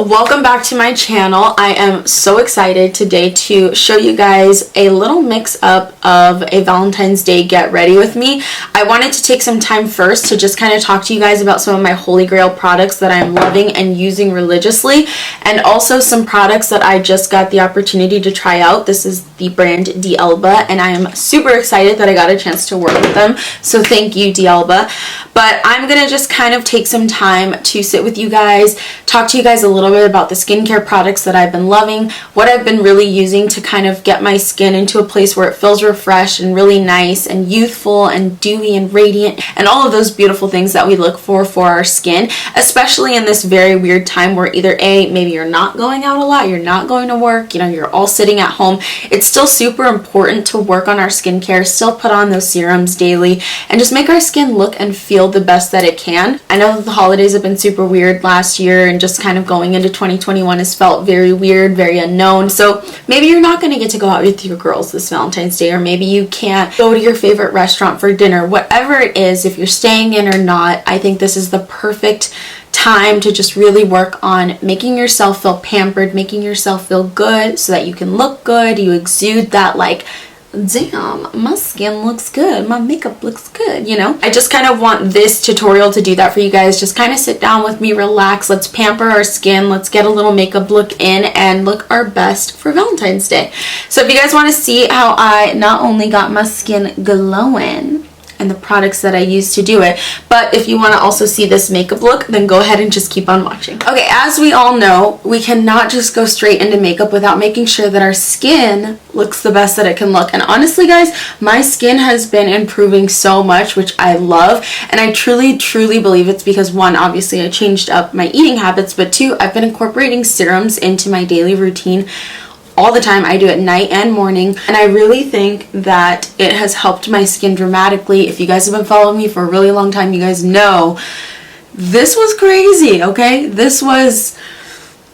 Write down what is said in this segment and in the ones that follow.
Welcome back to my channel. I am so excited today to show you guys a little mix up of a Valentine's Day get ready with me. I wanted to take some time first to just kind of talk to you guys about some of my Holy Grail products that I'm loving and using religiously, and also some products that I just got the opportunity to try out. This is the brand D'Alba, and I am super excited that I got a chance to work with them, so thank you, D'Alba. But I'm gonna just kind of take some time to sit with you guys, talk to you guys a little bit about the skincare products that I've been loving, what I've been really using to kind of get my skin into a place where it feels refreshed and really nice and youthful and dewy and radiant and all of those beautiful things that we look for our skin, especially in this very weird time where either A, maybe you're not going out a lot, you're not going to work, you know, you're all sitting at home. It's still super important to work on our skincare, still put on those serums daily, and just make our skin look and feel the best that it can. I know that the holidays have been super weird last year, and just kind of going into 2021 has felt very weird, very unknown. So maybe you're not going to get to go out with your girls this Valentine's Day, or maybe you can't go to your favorite restaurant for dinner. Whatever it is, if you're staying in or not, I think this is the perfect time to just really work on making yourself feel pampered, making yourself feel good so that you can look good, you exude that like, damn, my skin looks good, my makeup looks good, you know? I just kind of want this tutorial to do that for you guys. Just kind of sit down with me, relax, let's pamper our skin, let's get a little makeup look in and look our best for Valentine's Day. So if you guys want to see how I not only got my skin glowing and the products that I use to do it, but if you want to also see this makeup look, then go ahead and just keep on watching. Okay, as we all know, we cannot just go straight into makeup without making sure that our skin looks the best that it can look. And honestly guys, my skin has been improving so much, which I love, and I truly believe it's because, one, obviously I changed up my eating habits, but two, I've been incorporating serums into my daily routine all the time. I do it night and morning, and I really think that it has helped my skin dramatically. If you guys have been following me for a really long time, you guys know this was crazy, okay?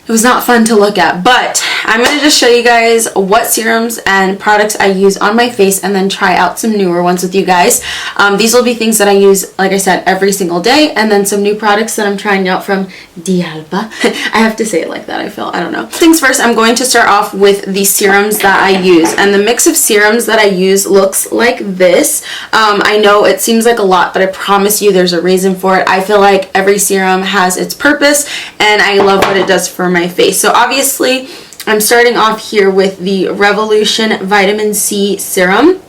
It was not fun to look at, but I'm going to just show you guys what serums and products I use on my face and then try out some newer ones with you guys. These will be things that I use, like I said, every single day, and then some new products that I'm trying out from D'Alba. I have to say it like that, I don't know. Things first, I'm going to start off with the serums that I use, and the mix of serums that I use looks like this. I know it seems like a lot, but I promise you there's a reason for it. I feel like every serum has its purpose, and I love what it does for my face. So obviously I'm starting off here with the Revolution Vitamin C Serum.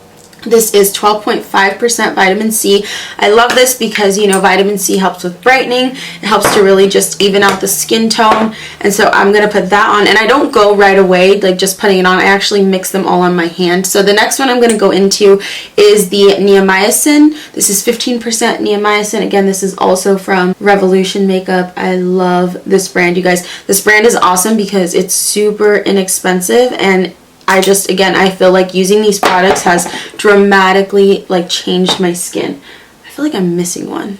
This is 12.5% vitamin C. I love this because, you know, vitamin C helps with brightening. It helps to really just even out the skin tone. And so I'm going to put that on. And I don't go right away, like just putting it on. I actually mix them all on my hand. So the next one I'm going to go into is the Niamiadine. This is 15% Niamiadine. Again, this is also from Revolution Makeup. I love this brand, you guys. This brand is awesome because it's super inexpensive, and I feel like using these products has dramatically like changed my skin. I feel like I'm missing one.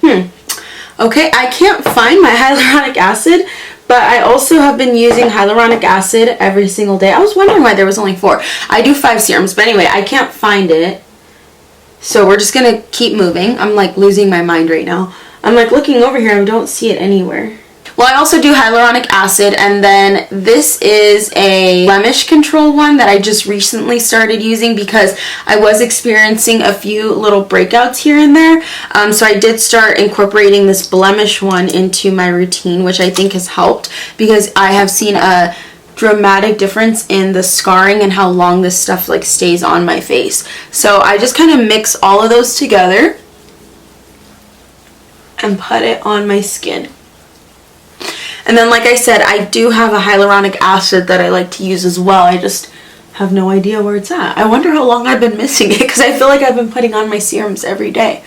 Okay, I can't find my hyaluronic acid, but I also have been using hyaluronic acid every single day. I was wondering why there was only 4. I do 5 serums, but anyway, I can't find it. So we're just gonna keep moving. I'm like losing my mind right now. I'm like looking over here, I don't see it anywhere. Well, I also do hyaluronic acid, and then this is a blemish control one that I just recently started using because I was experiencing a few little breakouts here and there. So I did start incorporating this blemish one into my routine, which I think has helped because I have seen a dramatic difference in the scarring and how long this stuff like stays on my face. So I just kind of mix all of those together and put it on my skin. And then, like I said, I do have a hyaluronic acid that I like to use as well. I just have no idea where it's at. I wonder how long I've been missing it because I feel like I've been putting on my serums every day.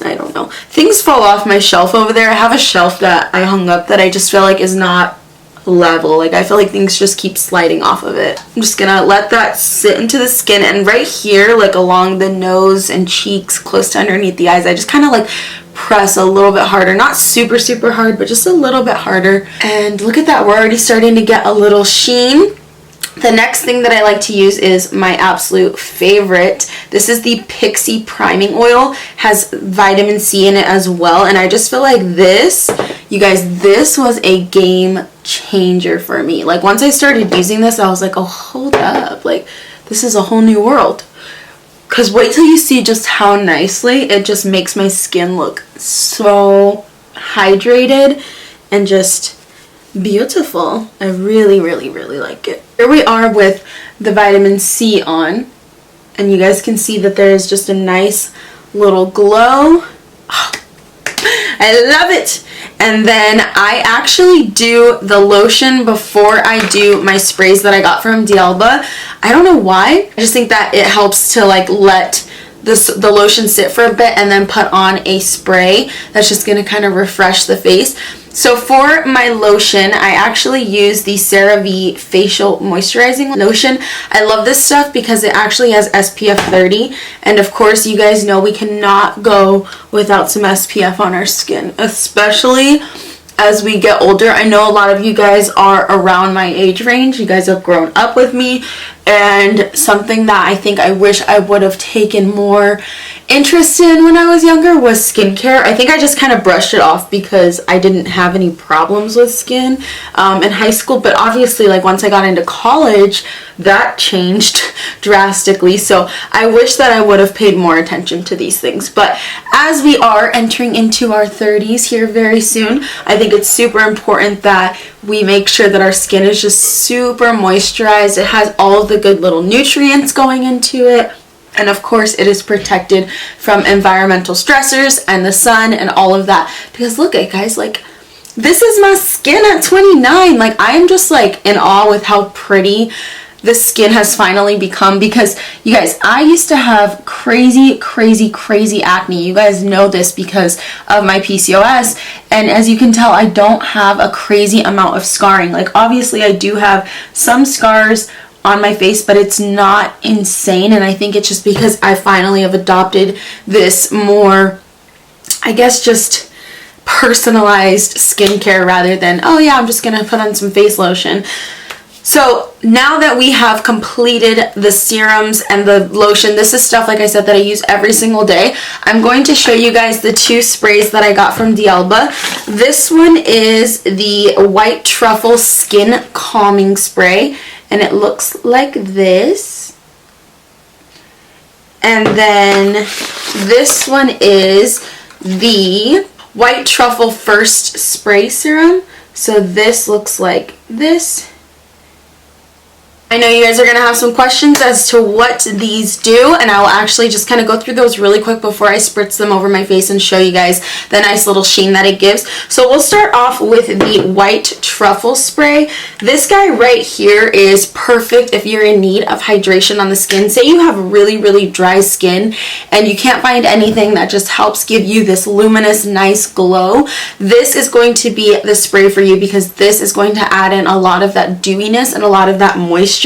I don't know. Things fall off my shelf over there. I have a shelf that I hung up that I just feel like is not level. Like, I feel like things just keep sliding off of it. I'm just gonna let that sit into the skin, and right here, like along the nose and cheeks, close to underneath the eyes, I just kind of like press a little bit harder. Not super, super hard, but just a little bit harder. And look at that, we're already starting to get a little sheen. The next thing that I like to use is my absolute favorite. This is the Pixi priming oil. Has vitamin C in it as well, and I just feel like this, you guys, this was a game changer for me. Like once I started using this, I was like, oh, hold up, like this is a whole new world. Because wait till you see just how nicely it just makes my skin look so hydrated and just beautiful. I really, really, really like it. Here we are with the vitamin C on, and you guys can see that there is just a nice little glow. Oh, I love it. And then I actually do the lotion before I do my sprays that I got from D'Alba. I don't know why. I just think that it helps to like let the lotion sit for a bit and then put on a spray that's just going to kind of refresh the face. So for my lotion, I actually use the CeraVe Facial Moisturizing Lotion. I love this stuff because it actually has SPF 30. And of course, you guys know we cannot go without some SPF on our skin, especially as we get older. I know a lot of you guys are around my age range. You guys have grown up with me. And something that I think I wish I would have taken more interest in when I was younger was skincare. I think I just kind of brushed it off because I didn't have any problems with skin in high school. But obviously, like once I got into college, that changed drastically. So I wish that I would have paid more attention to these things. But as we are entering into our 30s here very soon, I think it's super important that we make sure that our skin is just super moisturized. It has all of the good little nutrients going into it. And of course, it is protected from environmental stressors and the sun and all of that. Because look at guys, like this is my skin at 29. Like I am just like in awe with how pretty the skin has finally become. Because you guys, I used to have crazy acne. You guys know this because of my PCOS. And as you can tell, I don't have a crazy amount of scarring. Like obviously I do have some scars on my face, but it's not insane. And I think it's just because I finally have adopted this more, I guess, just personalized skincare rather than, oh yeah, I'm just gonna put on some face lotion. So now that we have completed the serums and the lotion, this is stuff, like I said, that I use every single day. I'm going to show you guys the two sprays that I got from D'Alba. This one is the White Truffle Skin Calming Spray, and it looks like this. And then this one is the White Truffle First Spray Serum. So this looks like this. I know you guys are going to have some questions as to what these do, and I will actually just kind of go through those really quick before I spritz them over my face and show you guys the nice little sheen that it gives. So we'll start off with the White Truffle Spray. This guy right here is perfect if you're in need of hydration on the skin. Say you have really dry skin and you can't find anything that just helps give you this luminous, nice glow. This is going to be the spray for you because this is going to add in a lot of that dewiness and a lot of that moisture.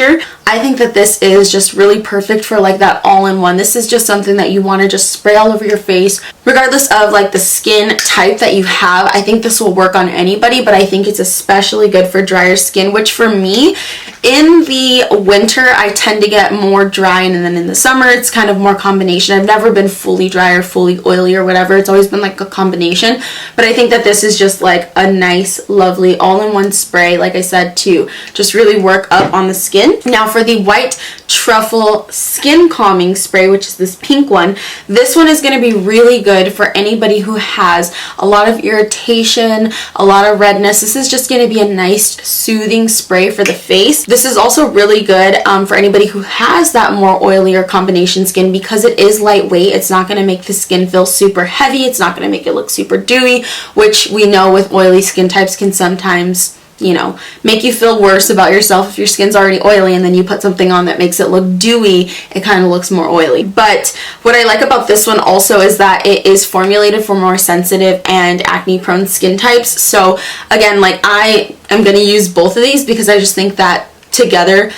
I think that this is just really perfect for like that all-in-one. This is just something that you want to just spray all over your face regardless of like the skin type that you have. I think this will work on anybody, but I think it's especially good for drier skin, which for me in the winter I tend to get more dry, and then in the summer it's kind of more combination. I've never been fully dry or fully oily or whatever. It's always been like a combination, but I think that this is just like a nice lovely all-in-one spray, like I said, to just really work up on the skin. Now for the White Truffle Skin Calming Spray, which is this pink one, this one is going to be really good for anybody who has a lot of irritation, a lot of redness. This is just going to be a nice soothing spray for the face. This is also really good for anybody who has that more oily or combination skin because it is lightweight. It's not going to make the skin feel super heavy. It's not going to make it look super dewy, which we know with oily skin types can sometimes, you know, make you feel worse about yourself if your skin's already oily and then you put something on that makes it look dewy. It kind of looks more oily. But what I like about this one also is that it is formulated for more sensitive and acne prone skin types. So again, like I am going to use both of these because I just think that together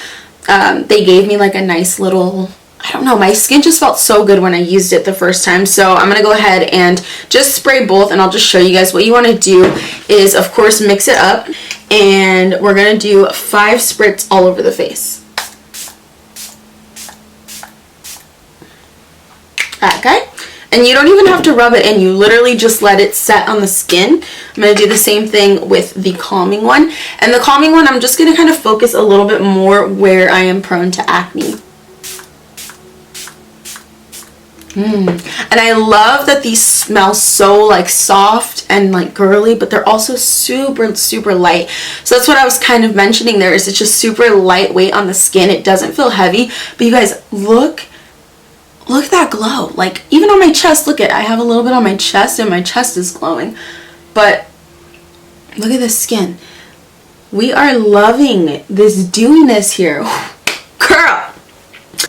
they gave me like a nice little I don't know, my skin just felt so good when I used it the first time. So I'm going to go ahead and just spray both, and I'll just show you guys. What you want to do is, of course, mix it up, and we're going to do 5 spritz all over the face. Okay. And you don't even have to rub it in. You literally just let it set on the skin. I'm going to do the same thing with the calming one. And the calming one, I'm just going to kind of focus a little bit more where I am prone to acne. And I love that these smell so like soft and like girly, but they're also super light. So that's what I was kind of mentioning there, is it's just super lightweight on the skin. It doesn't feel heavy. But you guys, look at that glow. Like, even on my chest, look at, I have a little bit on my chest, and my chest is glowing. But look at this skin. We are loving this dewiness here. Girl!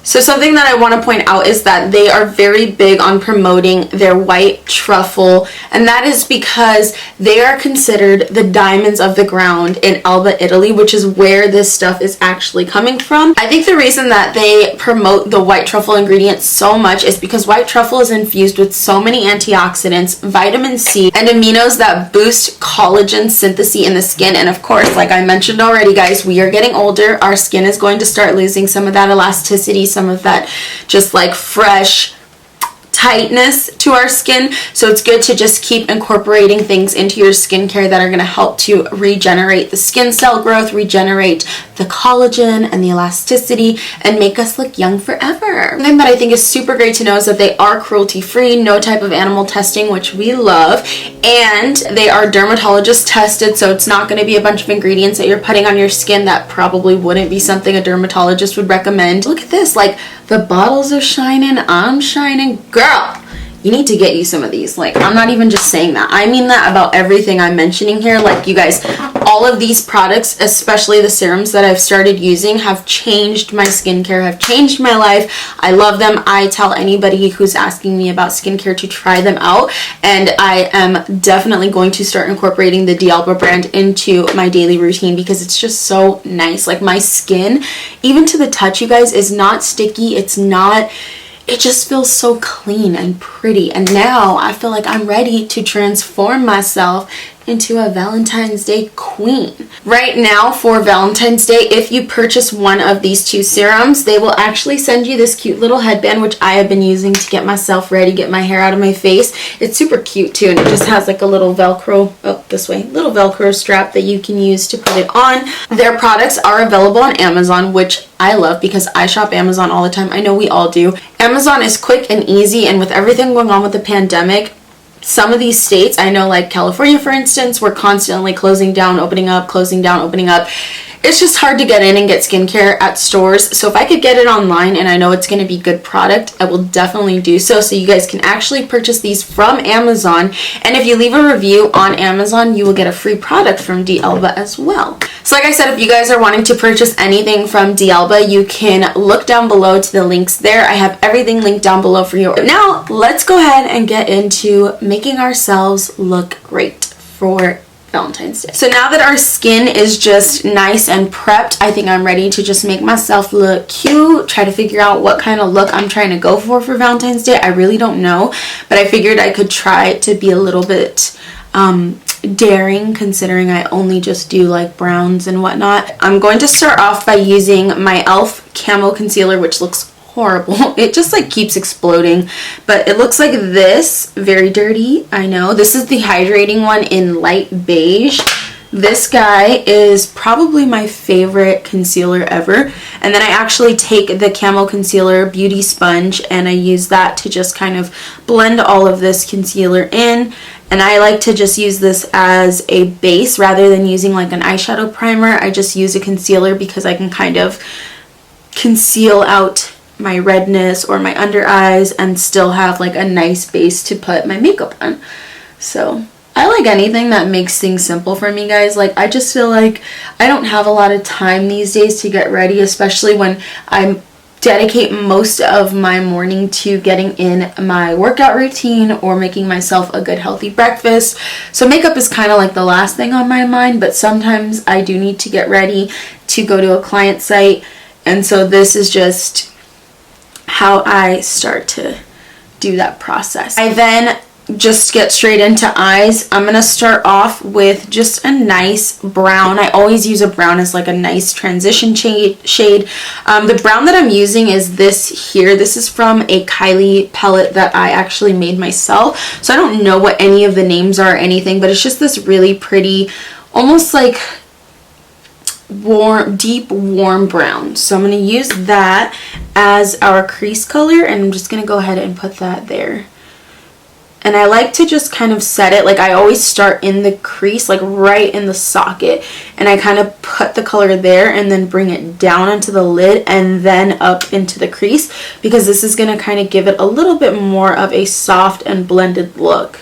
So something that I want to point out is that they are very big on promoting their white truffle, and that is because they are considered the diamonds of the ground in Elba, Italy, which is where this stuff is actually coming from. I think the reason that they promote the white truffle ingredient so much is because white truffle is infused with so many antioxidants, vitamin C, and aminos that boost collagen synthesis in the skin. And of course, like I mentioned already, guys, we are getting older. Our skin is going to start losing some of that elasticity, some of that just like fresh tightness to our skin. So it's good to just keep incorporating things into your skincare that are going to help to regenerate the skin cell growth, regenerate the collagen and the elasticity, and make us look young forever. Something that I think is super great to know is that they are cruelty free, no type of animal testing, which we love, and they are dermatologist tested, so it's not going to be a bunch of ingredients that you're putting on your skin that probably wouldn't be something a dermatologist would recommend. Look at this, like the bottles are shining, I'm shining. Girl, you need to get you some of these. Like, I'm not even just saying that. I mean that about everything I'm mentioning here. Like, you guys, all of these products, especially the serums that I've started using, have changed my skincare, have changed my life. I love them. I tell anybody who's asking me about skincare to try them out, and I am definitely going to start incorporating the D'Alba brand into my daily routine because it's just so nice. Like, my skin, even to the touch, you guys, is not sticky. It's not... It just feels so clean and pretty. And now I feel like I'm ready to transform myself into a Valentine's Day queen. Right now for Valentine's Day, if you purchase one of these 2 serums, they will actually send you this cute little headband, which I have been using to get myself ready, get my hair out of my face. It's super cute too, and it just has like a little Velcro, little Velcro strap that you can use to put it on. Their products are available on Amazon, which I love because I shop Amazon all the time. I know we all do. Amazon is quick and easy, and with everything going on with the pandemic, some of these states, I know like California for instance, we're constantly closing down, opening up, closing down, opening up. It's just hard to get in and get skincare at stores. So if I could get it online and I know it's going to be good product, I will definitely do so. So you guys can actually purchase these from Amazon. And if you leave a review on Amazon, you will get a free product from D'Alba as well. So like I said, if you guys are wanting to purchase anything from D'Alba, you can look down below to the links there. I have everything linked down below for you. Now, let's go ahead and get into making ourselves look great for Valentine's Day. So now that our skin is just nice and prepped, I think I'm ready to just make myself look cute, try to figure out what kind of look I'm trying to go for Valentine's Day. I really don't know, but I figured I could try to be a little bit daring, considering I only just do like browns and whatnot. I'm going to start off by using my e.l.f. Camo Concealer, which looks horrible. It just like keeps exploding, but it looks like this. Very dirty, I know. This is the hydrating one in light beige. This guy is probably my favorite concealer ever. And then I actually take the Camo Concealer Beauty Sponge and I use that to just kind of blend all of this concealer in. And I like to just use this as a base rather than using like an eyeshadow primer. I just use a concealer because I can kind of conceal out my redness or my under eyes and still have like a nice base to put my makeup on. So I like anything that makes things simple for me, guys. Like, I just feel like I don't have a lot of time these days to get ready, especially when I dedicate most of my morning to getting in my workout routine or making myself a good healthy breakfast. So makeup is kind of like the last thing on my mind, but sometimes I do need to get ready to go to a client site, and so this is just how I start to do that process. I then just get straight into eyes. I'm gonna start off with just a nice brown. I always use a brown as like a nice transition shade. The brown that I'm using is this here. This is from a Kylie palette that I actually made myself, so I don't know what any of the names are or anything, but it's just this really pretty, almost like warm, deep warm brown. So I'm going to use that as our crease color, and I'm just going to go ahead and put that there. And I like to just kind of set it, like I always start in the crease, like right in the socket, and I kind of put the color there and then bring it down onto the lid and then up into the crease, because this is going to kind of give it a little bit more of a soft and blended look.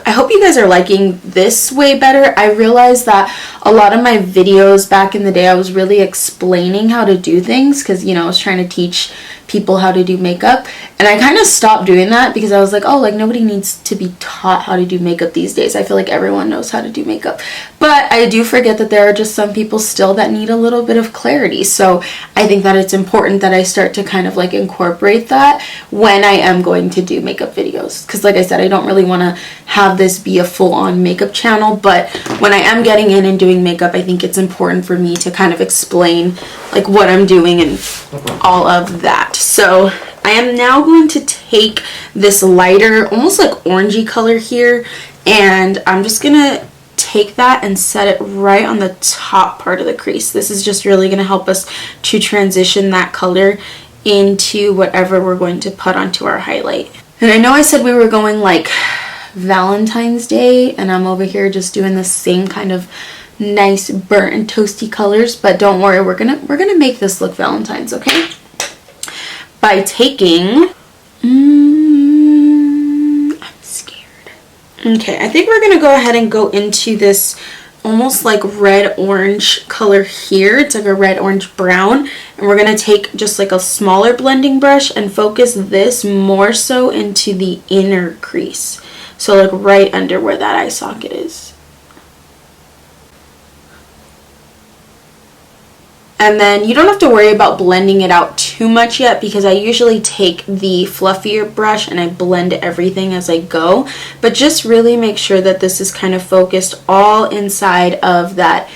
I hope you guys are liking this way better. I realized that a lot of my videos back in the day, I was really explaining how to do things because, you know, I was trying to teach people how to do makeup, and I kind of stopped doing that because I was like, oh, like nobody needs to be taught how to do makeup these days. I feel like everyone knows how to do makeup, but I do forget that there are just some people still that need a little bit of clarity. So I think that it's important that I start to kind of like incorporate that when I am going to do makeup videos, because like I said, I don't really want to have this be a full-on makeup channel, but when I am getting in and doing makeup, I think it's important for me to kind of explain like what I'm doing and all of that. So I am now going to take this lighter, almost like orangey color here, and I'm just gonna take that and set it right on the top part of the crease. This is just really gonna help us to transition that color into whatever we're going to put onto our highlight. And I know I said we were going like Valentine's Day, and I'm over here just doing the same kind of nice burnt and toasty colors, but don't worry, we're gonna make this look Valentine's, okay? By taking I'm scared. Okay, I think we're gonna go ahead and go into this almost like red orange color here. It's like a red orange brown, and we're gonna take just like a smaller blending brush and focus this more so into the inner crease, so like right under where that eye socket is. And then you don't have to worry about blending it out too much yet, because I usually take the fluffier brush and I blend everything as I go. But just really make sure that this is kind of focused all inside of that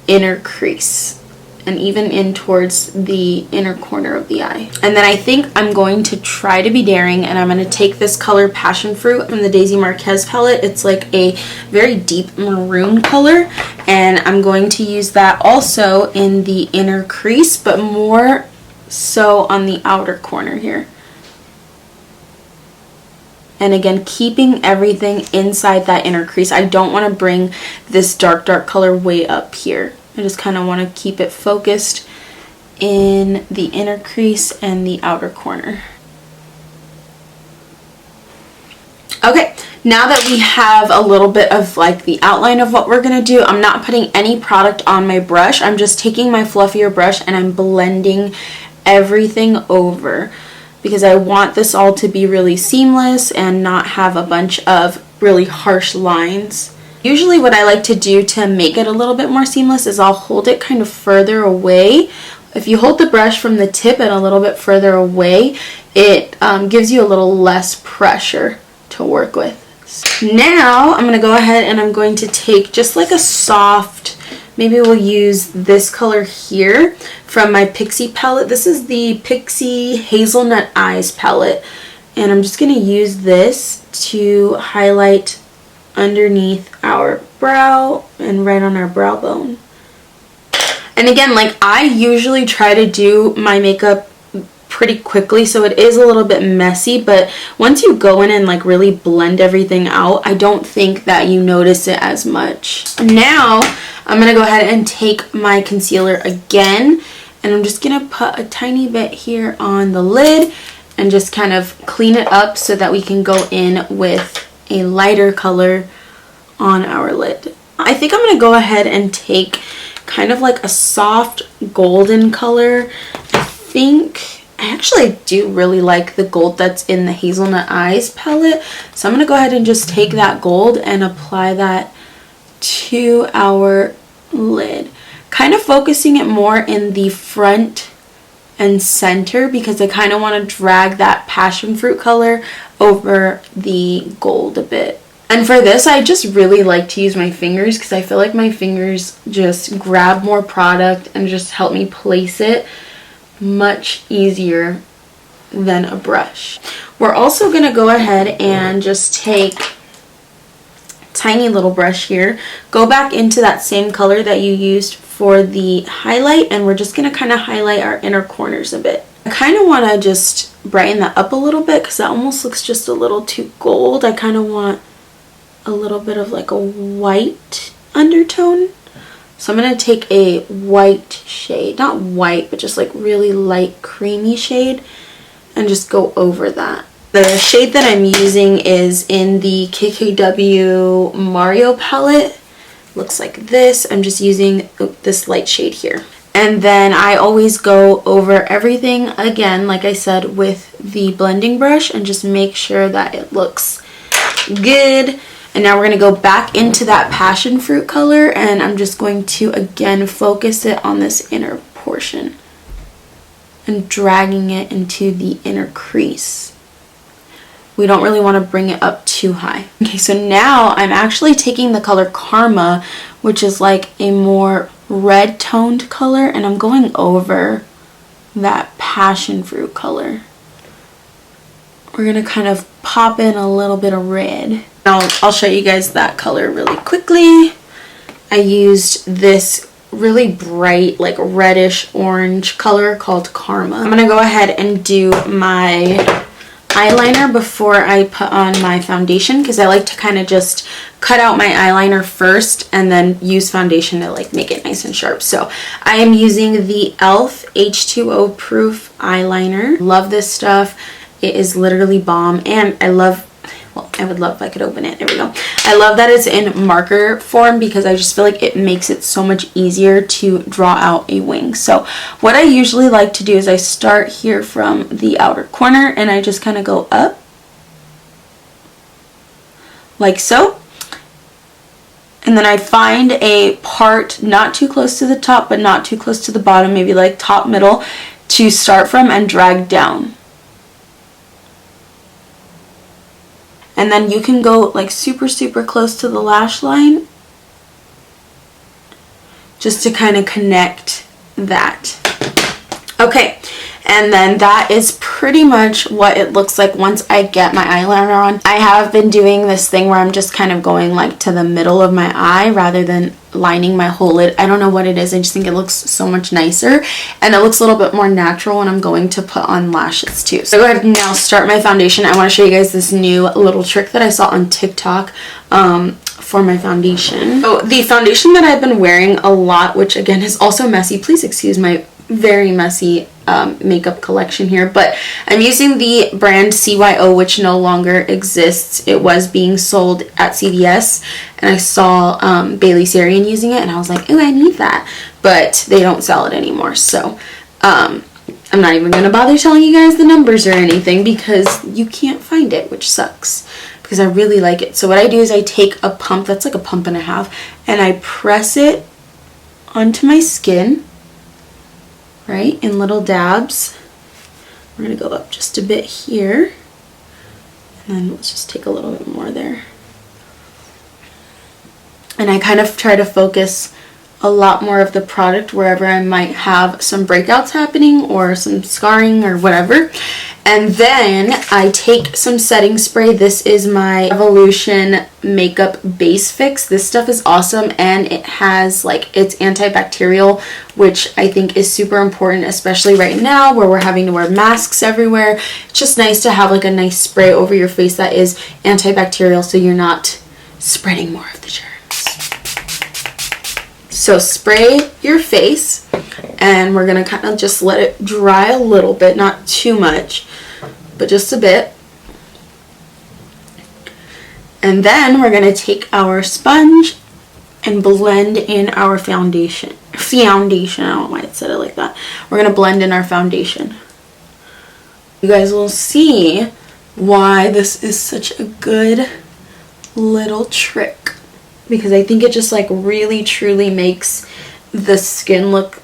inner crease and even in towards the inner corner of the eye. And then I think I'm going to try to be daring, and I'm going to take this color Passion Fruit from the Daisy Marquez palette. It's like a very deep maroon color, and I'm going to use that also in the inner crease, but more so on the outer corner here. And again, keeping everything inside that inner crease. I don't want to bring this dark color way up here. I just kind of want to keep it focused in the inner crease and the outer corner. Okay, now that we have a little bit of like the outline of what we're going to do, I'm not putting any product on my brush. I'm just taking my fluffier brush and I'm blending everything over, because I want this all to be really seamless and not have a bunch of really harsh lines. Usually what I like to do to make it a little bit more seamless is I'll hold it kind of further away. If you hold the brush from the tip and a little bit further away, it gives you a little less pressure to work with. So now I'm going to go ahead and I'm going to take just like a soft, maybe we'll use this color here from my Pixi palette. This is the Pixi Hazelnut Eyes palette, and I'm just going to use this to highlight underneath our brow and right on our brow bone. And again, like I usually try to do my makeup pretty quickly, so it is a little bit messy, but once you go in and like really blend everything out, I don't think that you notice it as much. Now I'm gonna go ahead and take my concealer again, and I'm just gonna put a tiny bit here on the lid and just kind of clean it up so that we can go in with a lighter color on our lid. I think I'm going to go ahead and take kind of like a soft golden color. I actually do really like the gold that's in the Hazelnut Eyes palette, so I'm going to go ahead and just take that gold and apply that to our lid, kind of focusing it more in the front and center because I kind of want to drag that passion fruit color over the gold a bit. And for this, I just really like to use my fingers because I feel like my fingers just grab more product and just help me place it much easier than a brush. We're also going to go ahead and just take a tiny little brush here, go back into that same color that you used for the highlight, and we're just going to kind of highlight our inner corners a bit. I kind of want to just brighten that up a little bit because that almost looks just a little too gold. I kind of want a little bit of like a white undertone. So I'm going to take a white shade, not white, but just like really light creamy shade, and just go over that. The shade that I'm using is in the KKW Mario palette. Looks like this. I'm just using this light shade here. And then I always go over everything again, like I said, with the blending brush and just make sure that it looks good. And now we're going to go back into that passion fruit color, and I'm just going to again focus it on this inner portion and dragging it into the inner crease. We don't really want to bring it up too high. Okay, so now I'm actually taking the color Karma, which is like a more red toned color, and I'm going over that passion fruit color. We're going to kind of pop in a little bit of red. Now I'll show you guys that color really quickly. I used this really bright like reddish orange color called Karma. I'm going to go ahead and do my eyeliner before I put on my foundation because I like to kind of just cut out my eyeliner first and then use foundation to like make it nice and sharp. So I am using the e.l.f. H2O proof eyeliner. Love this stuff. It is literally bomb, and I love, well, I would love if I could open it. There we go. I love that it's in marker form because I just feel like it makes it so much easier to draw out a wing. So what I usually like to do is I start here from the outer corner and I just kind of go up like so. And then I find a part not too close to the top but not too close to the bottom, maybe like top middle, to start from and drag down. And then you can go like super close to the lash line just to kind of connect that. Okay, and then that is pretty much what it looks like once I get my eyeliner on. I have been doing this thing where I'm just kind of going like to the middle of my eye rather than lining my whole lid. I don't know what it is, I just think it looks so much nicer and it looks a little bit more natural when I'm going to put on lashes too. So go ahead and now start my foundation. I want to show you guys this new little trick that I saw on TikTok for my foundation. So the foundation that I've been wearing a lot, which again is also messy, please excuse my very messy makeup collection here, but I'm using the brand CYO, which no longer exists. It was being sold at CVS and I saw Bailey Sarian using it and I was like, oh, I need that, but they don't sell it anymore. So I'm not even gonna bother telling you guys the numbers or anything because you can't find it, which sucks because I really like it. So what I do is I take a pump that's like a pump and a half and I press it onto my skin, right, in little dabs. We're going to go up just a bit here, and then let's just take a little bit more there. And I kind of try to focus a lot more of the product wherever I might have some breakouts happening or some scarring or whatever. And then I take some setting spray. This is my Evolution Makeup Base Fix. This stuff is awesome and it has like, it's antibacterial, which I think is super important, especially right now where we're having to wear masks everywhere. It's just nice to have like a nice spray over your face that is antibacterial so you're not spreading more of the germs. So spray your face and we're gonna kind of just let it dry a little bit, not too much, but just a bit. And then we're gonna take our sponge and blend in our foundation. I don't know why it said it like that. We're gonna blend in our foundation. You guys will see why this is such a good little trick, because I think it just like really truly makes the skin look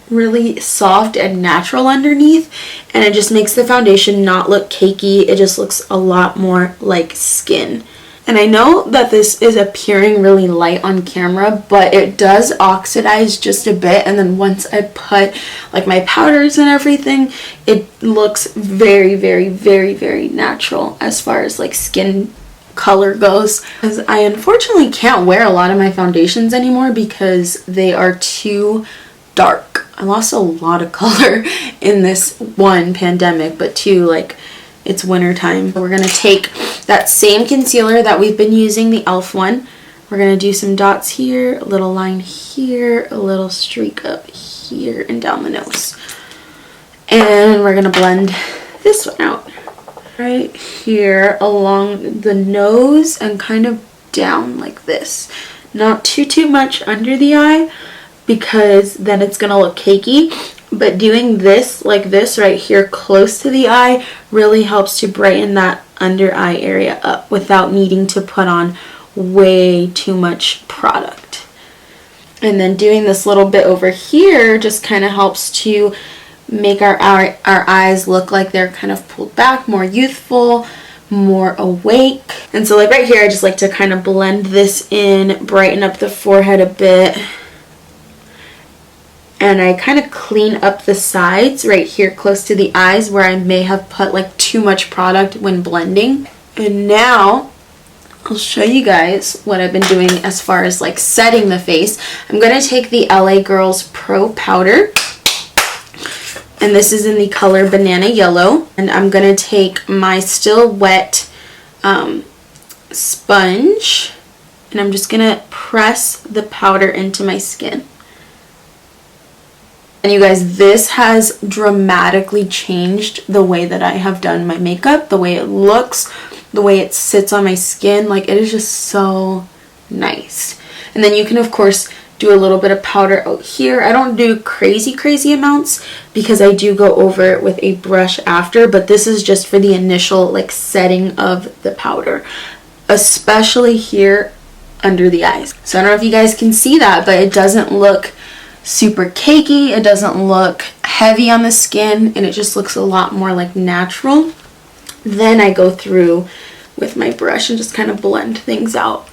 really soft and natural underneath, and it just makes the foundation not look cakey. It just looks a lot more like skin. And I know that this is appearing really light on camera, but it does oxidize just a bit, and then once I put like my powders and everything, it looks very, very, very, very natural as far as like skin color goes. Because I unfortunately can't wear a lot of my foundations anymore because they are too dark. I lost a lot of color in this, one, pandemic, but two, like, it's winter time. We're gonna take that same concealer that we've been using, the e.l.f. one. We're gonna do some dots here, a little line here, a little streak up here, and down the nose. And we're gonna blend this one out right here along the nose and kind of down like this. Not too much under the eye because then it's gonna look cakey. But doing this like this right here close to the eye really helps to brighten that under eye area up without needing to put on way too much product. And then doing this little bit over here just kind of helps to make our eyes look like they're kind of pulled back, more youthful, more awake. And so like right here, I just like to kind of blend this in, brighten up the forehead a bit. And I kind of clean up the sides right here close to the eyes where I may have put like too much product when blending. And now I'll show you guys what I've been doing as far as like setting the face. I'm going to take the LA Girls Pro Powder. And this is in the color Banana Yellow. And I'm going to take my still wet sponge. And I'm just going to press the powder into my skin. And you guys, this has dramatically changed the way that I have done my makeup, the way it looks, the way it sits on my skin. Like, it is just so nice. And then you can, of course, do a little bit of powder out here. I don't do crazy amounts because I do go over it with a brush after, but this is just for the initial, like, setting of the powder, especially here under the eyes. So I don't know if you guys can see that, but it doesn't look super cakey, it doesn't look heavy on the skin, and it just looks a lot more like natural. Then I go through with my brush and just kind of blend things out.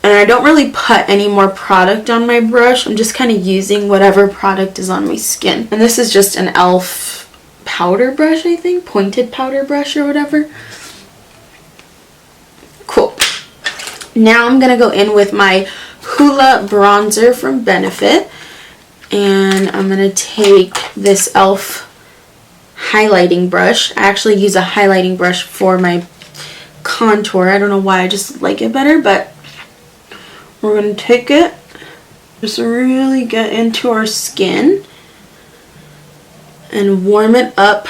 And I don't really put any more product on my brush, I'm just kind of using whatever product is on my skin. And this is just an e.l.f. powder brush, I think, pointed powder brush or whatever. Cool. Now I'm gonna go in with my Hoola bronzer from Benefit. And I'm going to take this e.l.f. highlighting brush. I actually use a highlighting brush for my contour. I don't know why, I just like it better, but we're going to take it, just really get into our skin and warm it up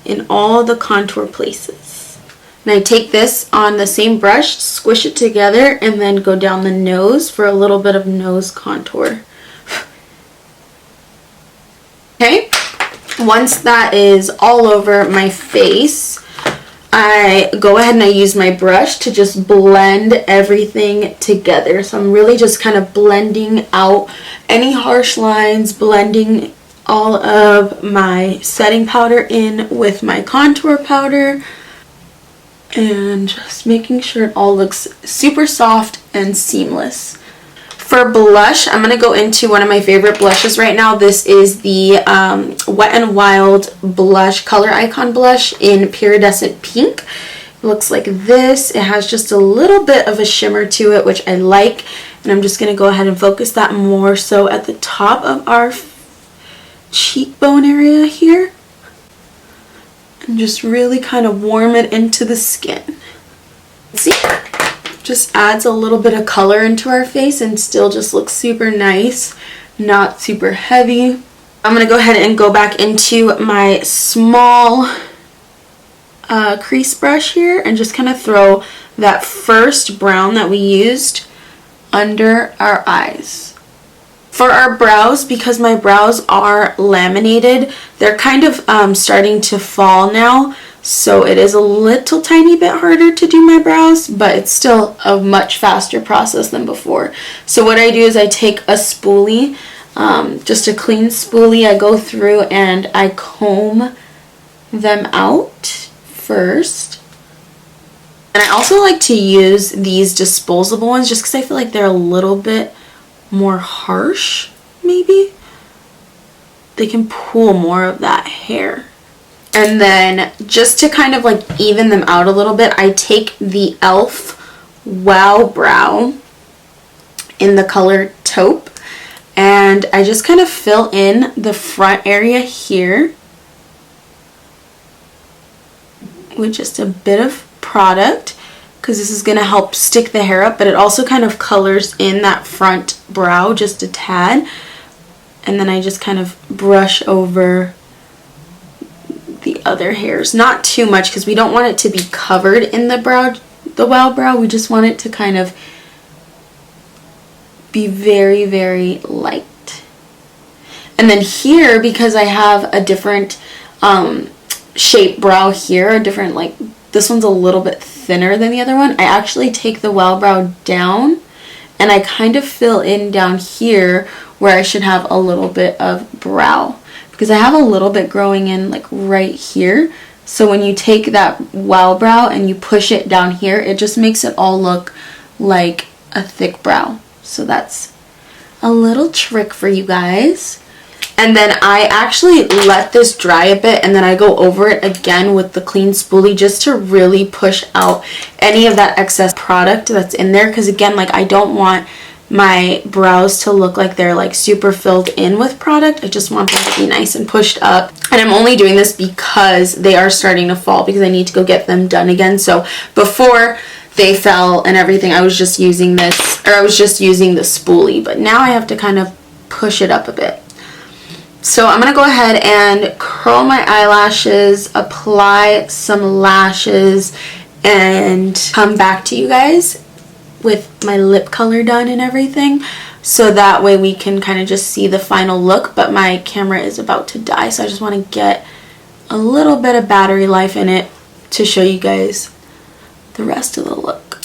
in all the contour places. And I take this on the same brush, squish it together, and then go down the nose for a little bit of nose contour. Okay, once that is all over my face, I go ahead and I use my brush to just blend everything together. So I'm really just kind of blending out any harsh lines, blending all of my setting powder in with my contour powder, and just making sure it all looks super soft and seamless. For blush, I'm going to go into one of my favorite blushes right now. This is the Wet n Wild blush, color icon blush in Iridescent Pink. It looks like this. It has just a little bit of a shimmer to it, which I like. And I'm just going to go ahead and focus that more so at the top of our cheekbone area here. And just really kind of warm it into the skin. See? Just adds a little bit of color into our face and still just looks super nice, not super heavy. I'm going to go ahead and go back into my small crease brush here and just kind of throw that first brown that we used under our eyes. For our brows, because my brows are laminated, they're kind of starting to fall now. So it is a little tiny bit harder to do my brows, but it's still a much faster process than before. So what I do is I take a spoolie just a clean spoolie. I go through and I comb them out first. And I also like to use these disposable ones just because I feel like they're a little bit more harsh, maybe. They can pull more of that hair. And then just to kind of like even them out a little bit, I take the e.l.f. Wow Brow in the color Taupe, and I just kind of fill in the front area here with just a bit of product, because this is going to help stick the hair up, but it also kind of colors in that front brow just a tad. And then I just kind of brush over the other hairs. Not too much because we don't want it to be covered in the brow, the Wow Brow. We just want it to kind of be very, very light. And then here, because I have a different shape brow here, a different, like, this one's a little bit thinner than the other one, I actually take the Wow Brow down and I kind of fill in down here where I should have a little bit of brow, because I have a little bit growing in like right here. So when you take that Wow Brow and you push it down here, it just makes it all look like a thick brow. So that's a little trick for you guys. And then I actually let this dry a bit, and then I go over it again with the clean spoolie just to really push out any of that excess product that's in there, because again, like, I don't want my brows to look like they're like super filled in with product. I just want them to be nice and pushed up. And I'm only doing this because they are starting to fall, because I need to go get them done again. So before they fell and everything, I was just using this, or I was just using the spoolie, but now I have to kind of push it up a bit. So I'm going to go ahead and curl my eyelashes, apply some lashes, and come back to you guys with my lip color done and everything, so that way we can kind of just see the final look. But my camera is about to die, so I just want to get a little bit of battery life in it to show you guys the rest of the look.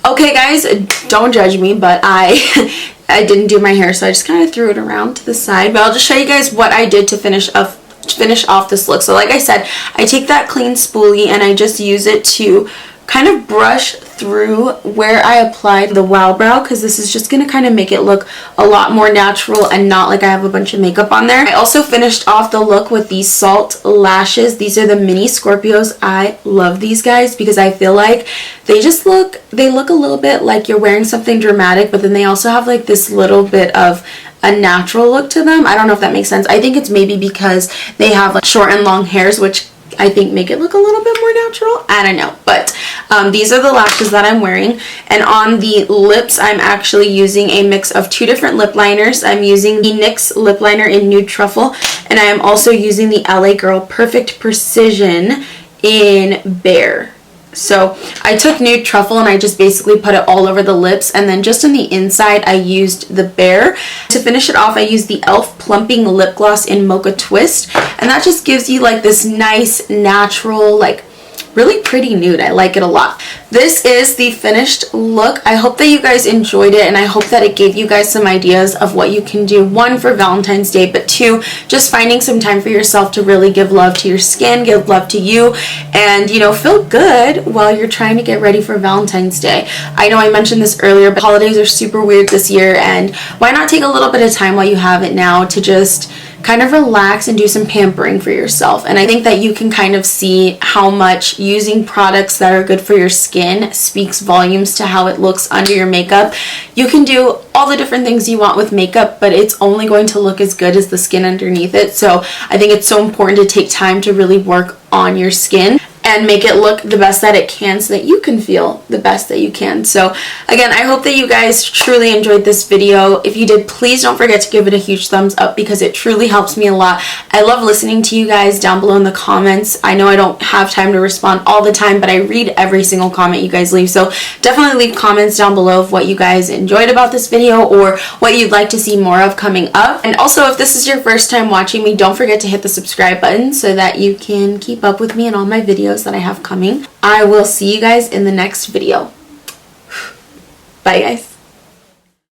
Okay guys, don't judge me, but I didn't do my hair, so I just kind of threw it around to the side. But I'll just show you guys what I did to finish off this look. So like I said, I take that clean spoolie and I just use it to kind of brush through where I applied the Wow Brow, because this is just going to kind of make it look a lot more natural and not like I have a bunch of makeup on there. I also finished off the look with these Salt lashes. These are the mini Scorpios. I love these guys because I feel like they look a little bit like you're wearing something dramatic, but then they also have like this little bit of a natural look to them. I don't know if that makes sense. I think it's maybe because they have like short and long hairs, which I think make it look a little bit more natural. I don't know, but these are the lashes that I'm wearing. And on the lips, I'm actually using a mix of two different lip liners. I'm using the NYX lip liner in Nude Truffle, and I am also using the LA Girl Perfect Precision in Bare. So I took Nude Truffle and I just basically put it all over the lips, and then just on the inside I used the Bare. To finish it off, I used the e.l.f. Plumping Lip Gloss in Mocha Twist, and that just gives you like this nice natural, like really pretty nude. I like it a lot. This is the finished look. I hope that you guys enjoyed it, and I hope that it gave you guys some ideas of what you can do, one, for Valentine's Day, but two, just finding some time for yourself to really give love to your skin, give love to you, and, you know, feel good while you're trying to get ready for Valentine's Day. I know I mentioned this earlier, but holidays are super weird this year, and why not take a little bit of time while you have it now to just kind of relax and do some pampering for yourself. And I think that you can kind of see how much using products that are good for your skin speaks volumes to how it looks under your makeup. You can do all the different things you want with makeup, but it's only going to look as good as the skin underneath it. So I think it's so important to take time to really work on your skin and make it look the best that it can, so that you can feel the best that you can. So again, I hope that you guys truly enjoyed this video. If you did, please don't forget to give it a huge thumbs up, because it truly helps me a lot. I love listening to you guys down below in the comments. I know I don't have time to respond all the time, but I read every single comment you guys leave. So definitely leave comments down below of what you guys enjoyed about this video or what you'd like to see more of coming up. And also, if this is your first time watching me, don't forget to hit the subscribe button so that you can keep up with me and all my videos that I have coming. I will see you guys in the next video. Bye guys.